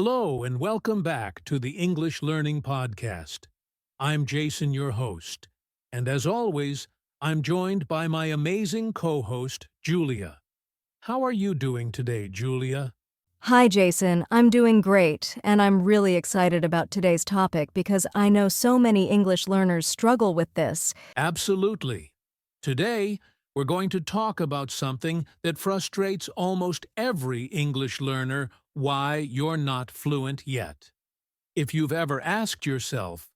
Hello and welcome back to the English Learning Podcast. I'm Jason, your host, and as always, I'm joined by my amazing co-host, Julia. How are you doing today, Julia? Hi, Jason. I'm doing great, and I'm really excited about today's topic because I know so many English learners struggle with this. Absolutely. Today, we're going to talk about something that frustrates almost every English learner: why you're not fluent yet. If you've ever asked yourself,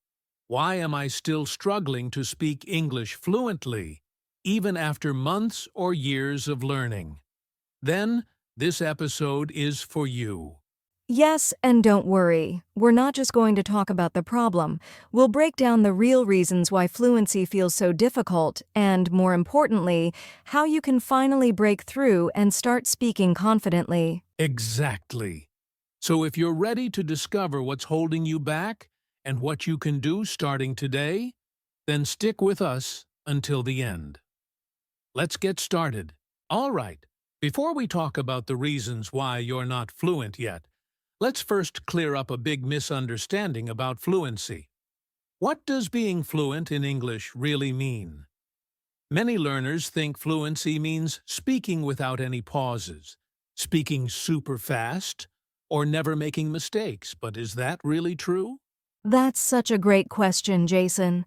why am I still struggling to speak English fluently, even after months or years of learning? Then, this episode is for you. Yes, and don't worry. We're not just going to talk about the problem. We'll break down the real reasons why fluency feels so difficult and, more importantly, how you can finally break through and start speaking confidently. Exactly. So if you're ready to discover what's holding you back and what you can do starting today, then stick with us until the end. Let's get started. All right, before we talk about the reasons why you're not fluent yet, let's first clear up a big misunderstanding about fluency. What does being fluent in English really mean? Many learners think fluency means speaking without any pauses, speaking super fast, or never making mistakes, but is that really true? That's such a great question, Jason.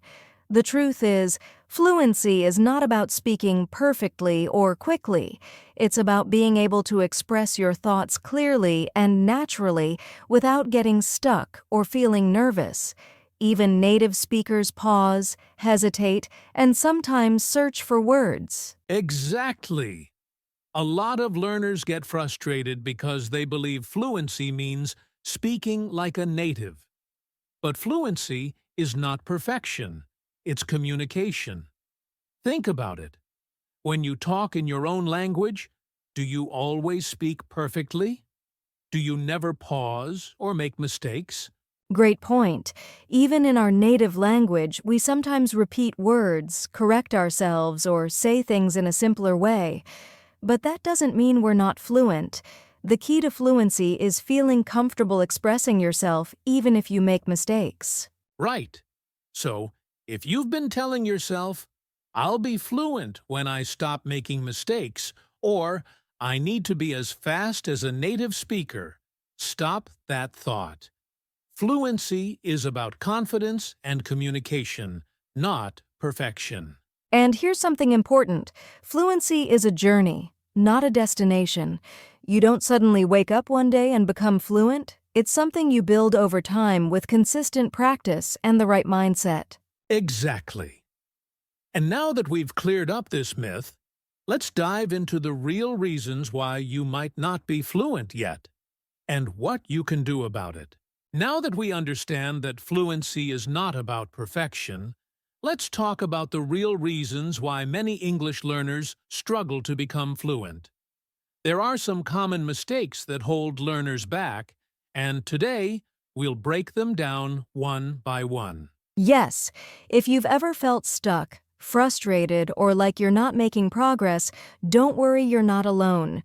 The truth is, fluency is not about speaking perfectly or quickly. It's about being able to express your thoughts clearly and naturally without getting stuck or feeling nervous. Even native speakers pause, hesitate, and sometimes search for words. Exactly. A lot of learners get frustrated because they believe fluency means speaking like a native. But fluency is not perfection, it's communication. Think about it. When you talk in your own language, do you always speak perfectly? Do you never pause or make mistakes? Great point. Even in our native language, we sometimes repeat words, correct ourselves, or say things in a simpler way. But that doesn't mean we're not fluent. The key to fluency is feeling comfortable expressing yourself even if you make mistakes. Right. So, if you've been telling yourself, I'll be fluent when I stop making mistakes, or I need to be as fast as a native speaker, stop that thought. Fluency is about confidence and communication, not perfection. And here's something important. Fluency is a journey, not a destination. You don't suddenly wake up one day and become fluent. It's something you build over time with consistent practice and the right mindset. Exactly. And now that we've cleared up this myth, let's dive into the real reasons why you might not be fluent yet, and what you can do about it. Now that we understand that fluency is not about perfection, let's talk about the real reasons why many English learners struggle to become fluent. There are some common mistakes that hold learners back, and today we'll break them down one by one. Yes, if you've ever felt stuck, frustrated, or like you're not making progress, don't worry, you're not alone.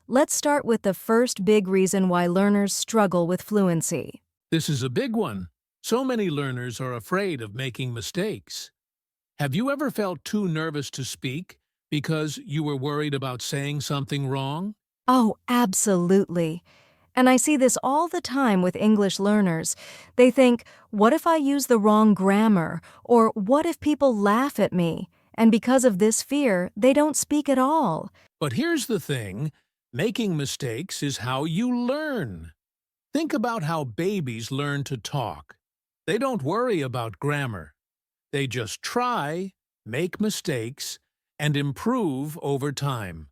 Let's start with the first big reason why learners struggle with fluency. This is a big one. So many learners are afraid of making mistakes. Have you ever felt too nervous to speak because you were worried about saying something wrong? Oh, absolutely. And I see this all the time with English learners. They think, what if I use the wrong grammar? Or what if people laugh at me? And because of this fear, they don't speak at all. But here's the thing, making mistakes is how you learn. Think about how babies learn to talk. They don't worry about grammar. They just try, make mistakes, and improve over time.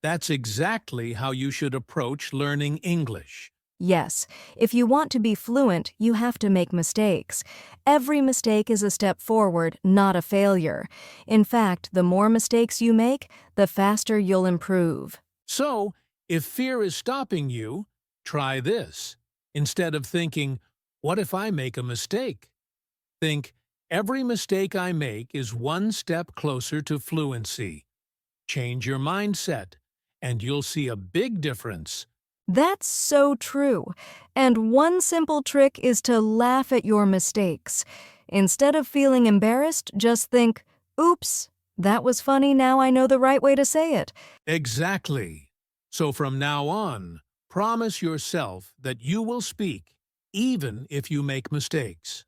That's exactly how you should approach learning English. Yes, if you want to be fluent, you have to make mistakes. Every mistake is a step forward, not a failure. In fact, the more mistakes you make, the faster you'll improve. So, if fear is stopping you, try this. Instead of thinking, what if I make a mistake? Think, every mistake I make is one step closer to fluency. Change your mindset, and you'll see a big difference. That's so true. And one simple trick is to laugh at your mistakes. Instead of feeling embarrassed, just think, oops, that was funny, now I know the right way to say it. Exactly. So from now on, promise yourself that you will speak, even if you make mistakes.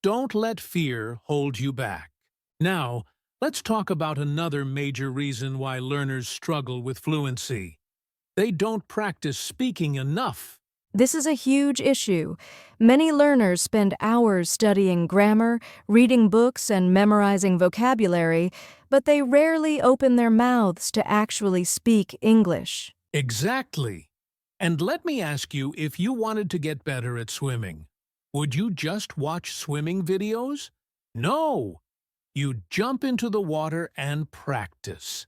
Don't let fear hold you back. Now, let's talk about another major reason why learners struggle with fluency. They don't practice speaking enough. This is a huge issue. Many learners spend hours studying grammar, reading books, and memorizing vocabulary, but they rarely open their mouths to actually speak English. Exactly. And let me ask you, if you wanted to get better at swimming, would you just watch swimming videos? No! You jump into the water and practice.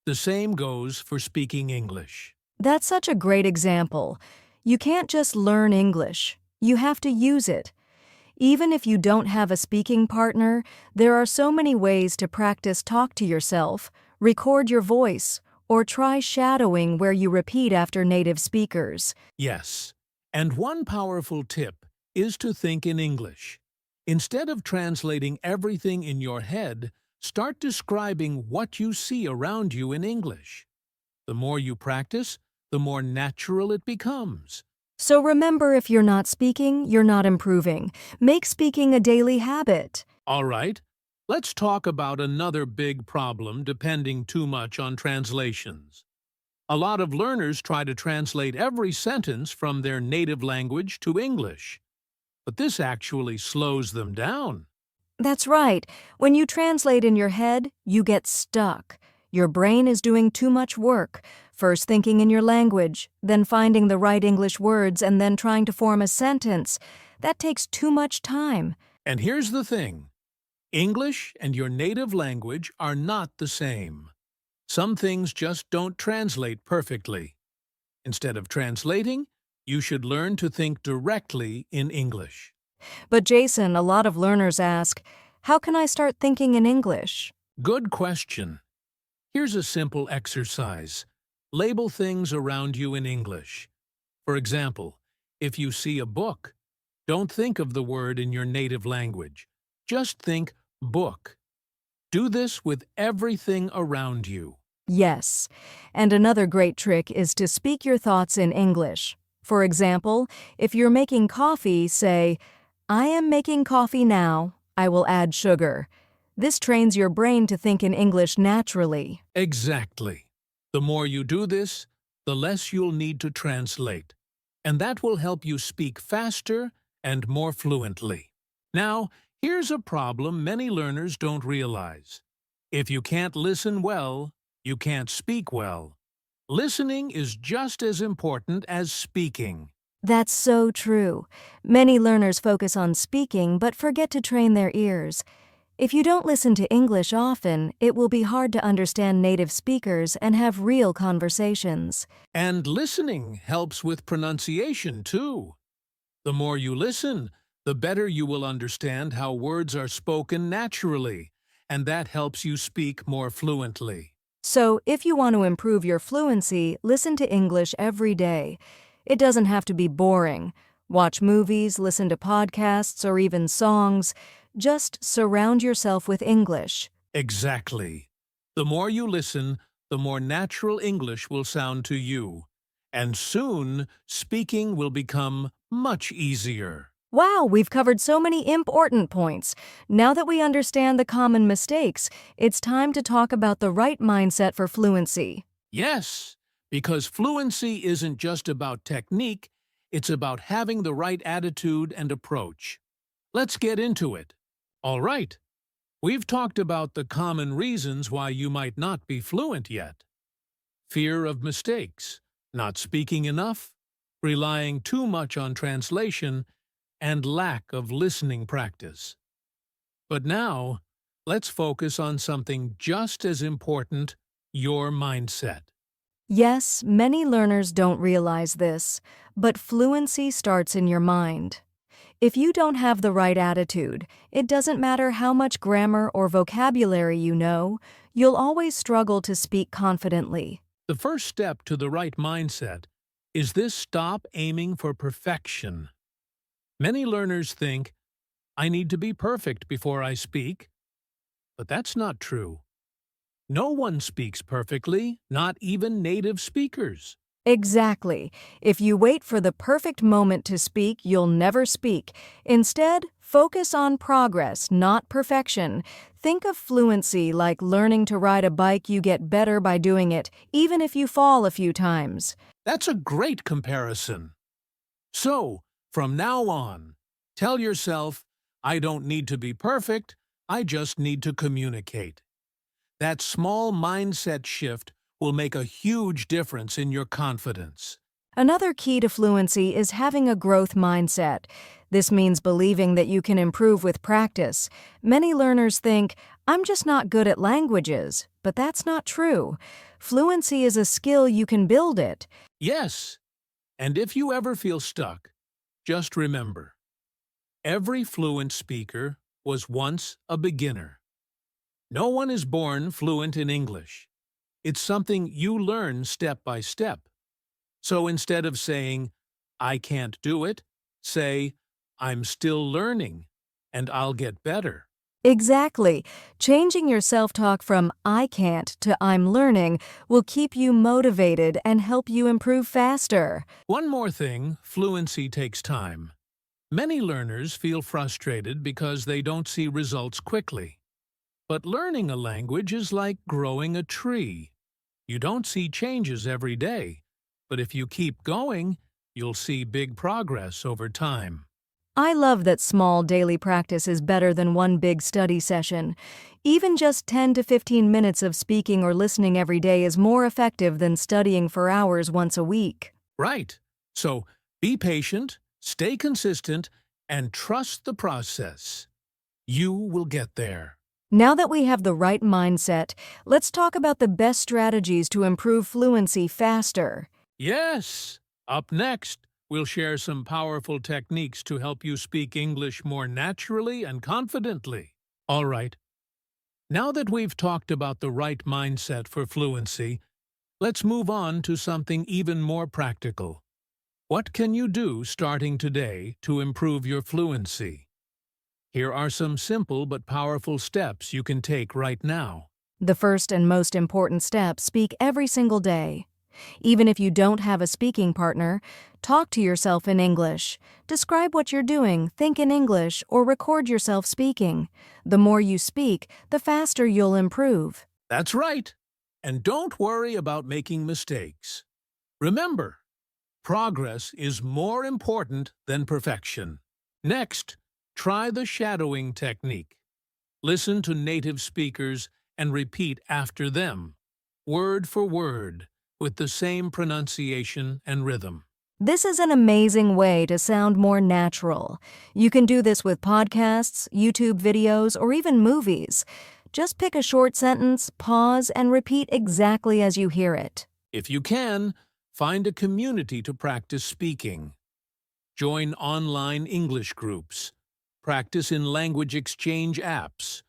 The same goes for speaking English. That's such a great example. You can't just learn English. You have to use it. Even if you don't have a speaking partner, there are so many ways to practice talk to yourself, record your voice, or try shadowing where you repeat after native speakers. Yes. And one powerful tip is to think in English. Instead of translating everything in your head, start describing what you see around you in English. The more you practice, the more natural it becomes. So remember, if you're not speaking, you're not improving. Make speaking a daily habit. All right, let's talk about another big problem depending too much on translations. A lot of learners try to translate every sentence from their native language to English, but this actually slows them down. That's right. When you translate in your head, you get stuck. Your brain is doing too much work, first thinking in your language, then finding the right English words, and then trying to form a sentence. That takes too much time. And here's the thing. English and your native language are not the same. Some things just don't translate perfectly. Instead of translating, you should learn to think directly in English. But Jason, a lot of learners ask, how can I start thinking in English? Good question. Here's a simple exercise. Label things around you in English. For example, if you see a book, don't think of the word in your native language. Just think book. Do this with everything around you. Yes. And another great trick is to speak your thoughts in English. For example, if you're making coffee, say, I am making coffee now. I will add sugar. This trains your brain to think in English naturally. Exactly. The more you do this, the less you'll need to translate. And that will help you speak faster and more fluently. Now, here's a problem many learners don't realize. If you can't listen well, you can't speak well. Listening is just as important as speaking. That's so true. Many learners focus on speaking but forget to train their ears. If you don't listen to English often, it will be hard to understand native speakers and have real conversations. And listening helps with pronunciation, too. The more you listen, the better you will understand how words are spoken naturally, and that helps you speak more fluently. So, if you want to improve your fluency, listen to English every day. It doesn't have to be boring. Watch movies, listen to podcasts, or even songs. Just surround yourself with English. Exactly. The more you listen, the more natural English will sound to you. And soon, speaking will become much easier. Wow, we've covered so many important points. Now that we understand the common mistakes, it's time to talk about the right mindset for fluency. Yes, because fluency isn't just about technique, it's about having the right attitude and approach. Let's get into it. All right, we've talked about the common reasons why you might not be fluent yet. Fear of mistakes, not speaking enough, relying too much on translation, and lack of listening practice. But now, let's focus on something just as important, your mindset. Yes, many learners don't realize this, but fluency starts in your mind. If you don't have the right attitude, it doesn't matter how much grammar or vocabulary you know, you'll always struggle to speak confidently. The first step to the right mindset is this stop aiming for perfection. Many learners think, I need to be perfect before I speak, but that's not true. No one speaks perfectly, not even native speakers. Exactly. If you wait for the perfect moment to speak, you'll never speak. Instead, focus on progress, not perfection. Think of fluency like learning to ride a bike. You get better by doing it, even if you fall a few times. That's a great comparison. So, from now on, tell yourself, I don't need to be perfect, I just need to communicate. That small mindset shift will make a huge difference in your confidence. Another key to fluency is having a growth mindset. This means believing that you can improve with practice. Many learners think, I'm just not good at languages, but that's not true. Fluency is a skill, you can build it. Yes, and if you ever feel stuck, just remember, every fluent speaker was once a beginner. No one is born fluent in English. It's something you learn step by step. So instead of saying, I can't do it, say, I'm still learning, and I'll get better. Exactly. Changing your self-talk from I can't to I'm learning will keep you motivated and help you improve faster. One more thing, fluency takes time. Many learners feel frustrated because they don't see results quickly. But learning a language is like growing a tree. You don't see changes every day, but if you keep going, you'll see big progress over time. I love that small daily practice is better than one big study session. Even just 10 to 15 minutes of speaking or listening every day is more effective than studying for hours once a week. Right. So be patient, stay consistent, and trust the process. You will get there. Now that we have the right mindset, let's talk about the best strategies to improve fluency faster. Yes! Up next, we'll share some powerful techniques to help you speak English more naturally and confidently. All right. Now that we've talked about the right mindset for fluency, let's move on to something even more practical. What can you do starting today to improve your fluency? Here are some simple but powerful steps you can take right now. The first and most important step, speak every single day. Even if you don't have a speaking partner, talk to yourself in English. Describe what you're doing, think in English, or record yourself speaking. The more you speak, the faster you'll improve. That's right. And don't worry about making mistakes. Remember, progress is more important than perfection. Next, try the shadowing technique. Listen to native speakers and repeat after them, word for word, with the same pronunciation and rhythm. This is an amazing way to sound more natural. You can do this with podcasts, YouTube videos, or even movies. Just pick a short sentence, pause, and repeat exactly as you hear it. If you can, find a community to practice speaking. Join online English groups, practice in language exchange apps,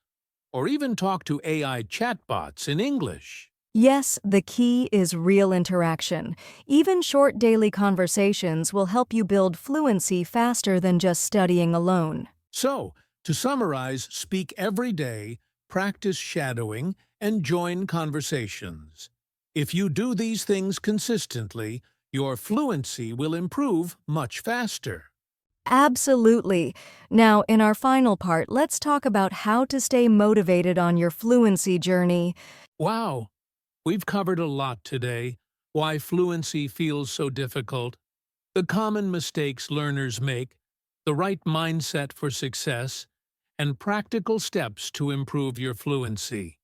or even talk to AI chatbots in English. Yes, the key is real interaction. Even short daily conversations will help you build fluency faster than just studying alone. So, to summarize, speak every day, practice shadowing, and join conversations. If you do these things consistently, your fluency will improve much faster. Absolutely. Now, in our final part, let's talk about how to stay motivated on your fluency journey. Wow, we've covered a lot today. Why fluency feels so difficult, the common mistakes learners make, the right mindset for success, and practical steps to improve your fluency.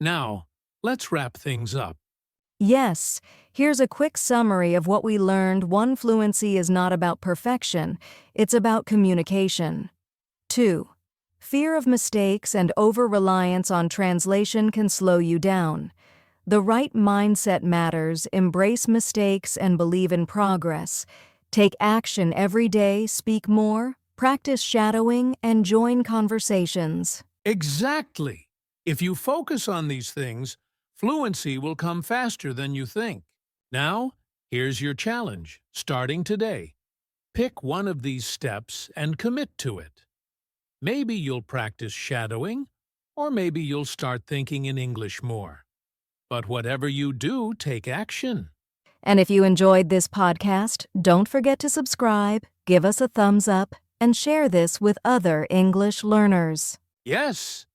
Now, let's wrap things up. Yes, here's a quick summary of what we learned. 1. Fluency is not about perfection, it's about communication. 2. Fear of mistakes and over-reliance on translation can slow you down. The right mindset matters. Embrace mistakes and believe in progress. Take action every day, speak more, practice shadowing, and join conversations. Exactly! If you focus on these things, fluency will come faster than you think. Now, Here's your challenge, starting today. Pick one of these steps and commit to it. Maybe you'll practice shadowing, or maybe you'll start thinking in English more. But whatever you do, take action. And if you enjoyed this podcast, don't forget to subscribe, give us a thumbs up, and share this with other English learners. Yes!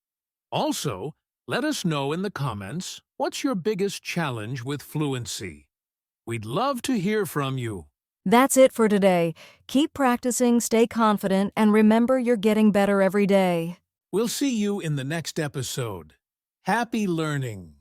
Also, let us know in the comments what's your biggest challenge with fluency. We'd love to hear from you. That's it for today. Keep practicing, stay confident, and remember you're getting better every day. We'll see you in the next episode. Happy learning!